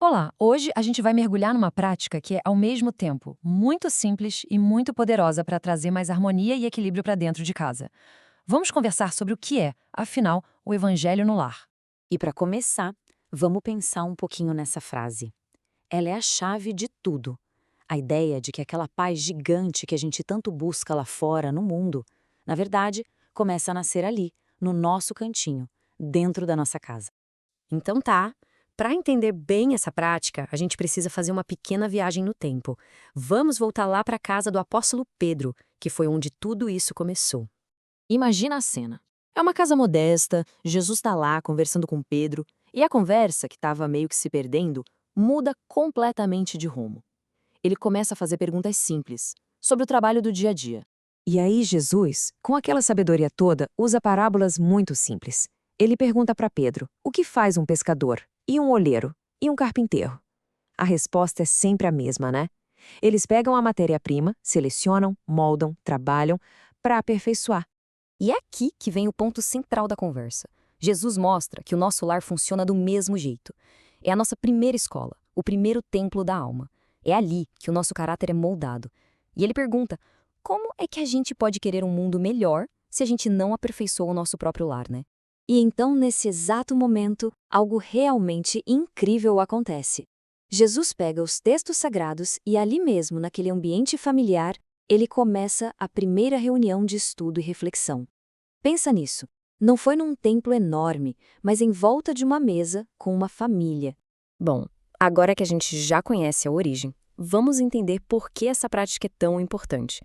Olá, hoje a gente vai mergulhar numa prática que é, ao mesmo tempo, muito simples e muito poderosa para trazer mais harmonia e equilíbrio para dentro de casa. Vamos conversar sobre o que é, afinal, o Evangelho no lar. E para começar, vamos pensar um pouquinho nessa frase. Ela é a chave de tudo. A ideia de que aquela paz gigante que a gente tanto busca lá fora, no mundo, na verdade, começa a nascer ali, no nosso cantinho, dentro da nossa casa. Então tá, para entender bem essa prática, a gente precisa fazer uma pequena viagem no tempo. Vamos voltar lá para a casa do apóstolo Pedro, que foi onde tudo isso começou. Imagina a cena. É uma casa modesta, Jesus está lá conversando com Pedro, e a conversa, que estava meio que se perdendo, muda completamente de rumo. Ele começa a fazer perguntas simples, sobre o trabalho do dia a dia. E aí Jesus, com aquela sabedoria toda, usa parábolas muito simples. Ele pergunta para Pedro, o que faz um pescador, e um olheiro, e um carpinteiro? A resposta é sempre a mesma, né? Eles pegam a matéria-prima, selecionam, moldam, trabalham, para aperfeiçoar. E é aqui que vem o ponto central da conversa. Jesus mostra que o nosso lar funciona do mesmo jeito. É a nossa primeira escola, o primeiro templo da alma. É ali que o nosso caráter é moldado. E ele pergunta: como é que a gente pode querer um mundo melhor se a gente não aperfeiçoa o nosso próprio lar, né? E então, nesse exato momento, algo realmente incrível acontece. Jesus pega os textos sagrados e ali mesmo, naquele ambiente familiar, ele começa a primeira reunião de estudo e reflexão. Pensa nisso. Não foi num templo enorme, mas em volta de uma mesa com uma família. Bom, agora que a gente já conhece a origem, vamos entender por que essa prática é tão importante.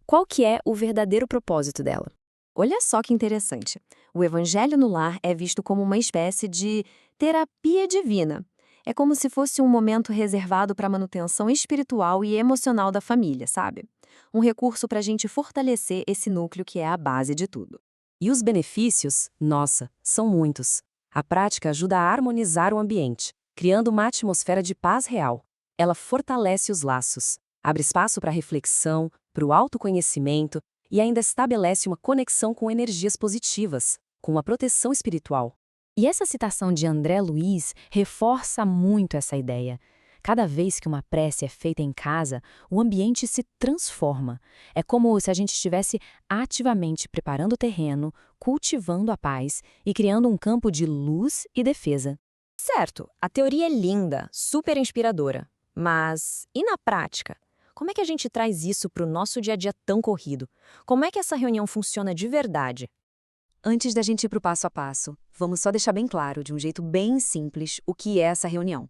Qual que é o verdadeiro propósito dela? Olha só que interessante. O Evangelho no lar é visto como uma espécie de terapia divina. É como se fosse um momento reservado para a manutenção espiritual e emocional da família, sabe? Um recurso para a gente fortalecer esse núcleo que é a base de tudo. E os benefícios, nossa, são muitos. A prática ajuda a harmonizar o ambiente, criando uma atmosfera de paz real. Ela fortalece os laços, abre espaço para reflexão, para o autoconhecimento e ainda estabelece uma conexão com energias positivas, com uma proteção espiritual. E essa citação de André Luiz reforça muito essa ideia. Cada vez que uma prece é feita em casa, o ambiente se transforma. É como se a gente estivesse ativamente preparando o terreno, cultivando a paz e criando um campo de luz e defesa. Certo, a teoria é linda, super inspiradora. Mas e na prática? Como é que a gente traz isso para o nosso dia a dia tão corrido? Como é que essa reunião funciona de verdade? Antes da gente ir para o passo a passo, vamos só deixar bem claro, de um jeito bem simples, o que é essa reunião.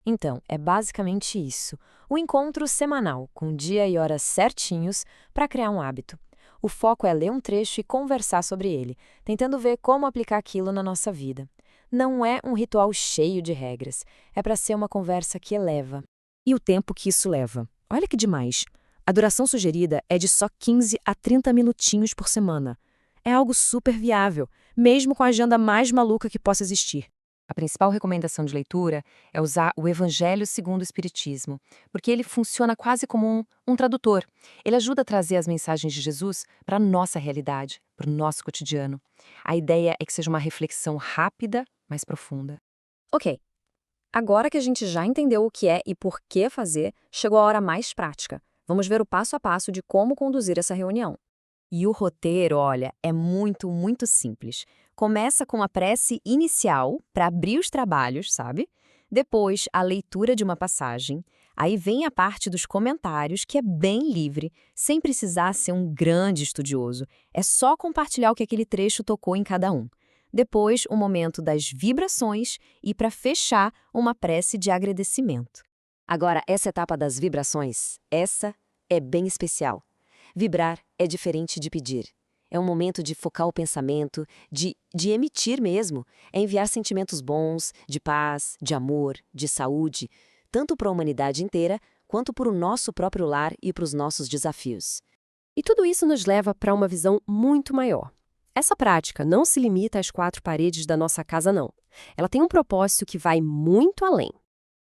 Então, é basicamente isso. Um encontro semanal, com dia e hora certinhos, para criar um hábito. O foco é ler um trecho e conversar sobre ele, tentando ver como aplicar aquilo na nossa vida. Não é um ritual cheio de regras, é para ser uma conversa que eleva. E o tempo que isso leva? Olha que demais! A duração sugerida é de só 15 a 30 minutinhos por semana. É algo super viável, mesmo com a agenda mais maluca que possa existir. A principal recomendação de leitura é usar o Evangelho segundo o Espiritismo, porque ele funciona quase como um tradutor. Ele ajuda a trazer as mensagens de Jesus para a nossa realidade, para o nosso cotidiano. A ideia é que seja uma reflexão rápida, mas profunda. Ok, agora que a gente já entendeu o que é e por que fazer, chegou a hora mais prática. Vamos ver o passo a passo de como conduzir essa reunião. E o roteiro, olha, é muito, muito simples. Começa com a prece inicial para abrir os trabalhos, sabe? Depois, a leitura de uma passagem. Aí vem a parte dos comentários, que é bem livre, sem precisar ser um grande estudioso. É só compartilhar o que aquele trecho tocou em cada um. Depois, o momento das vibrações e, para fechar, uma prece de agradecimento. Agora, essa etapa das vibrações, essa é bem especial. Vibrar é diferente de pedir. É um momento de focar o pensamento, de emitir mesmo. É enviar sentimentos bons, de paz, de amor, de saúde, tanto para a humanidade inteira, quanto para o nosso próprio lar e para os nossos desafios. E tudo isso nos leva para uma visão muito maior. Essa prática não se limita às quatro paredes da nossa casa, não. Ela tem um propósito que vai muito além.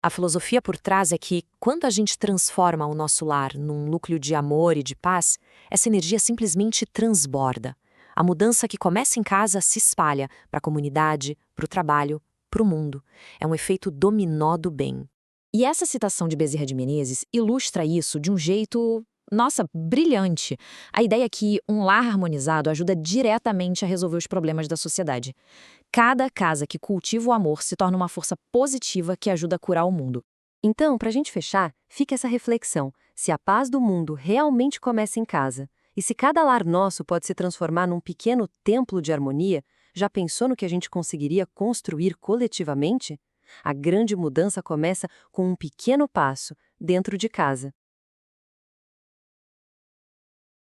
A filosofia por trás é que, quando a gente transforma o nosso lar num núcleo de amor e de paz, essa energia simplesmente transborda. A mudança que começa em casa se espalha para a comunidade, para o trabalho, para o mundo. É um efeito dominó do bem. E essa citação de Bezerra de Menezes ilustra isso de um jeito, nossa, brilhante. A ideia é que um lar harmonizado ajuda diretamente a resolver os problemas da sociedade. Cada casa que cultiva o amor se torna uma força positiva que ajuda a curar o mundo. Então, para a gente fechar, fica essa reflexão. Se a paz do mundo realmente começa em casa, e se cada lar nosso pode se transformar num pequeno templo de harmonia, já pensou no que a gente conseguiria construir coletivamente? A grande mudança começa com um pequeno passo, dentro de casa.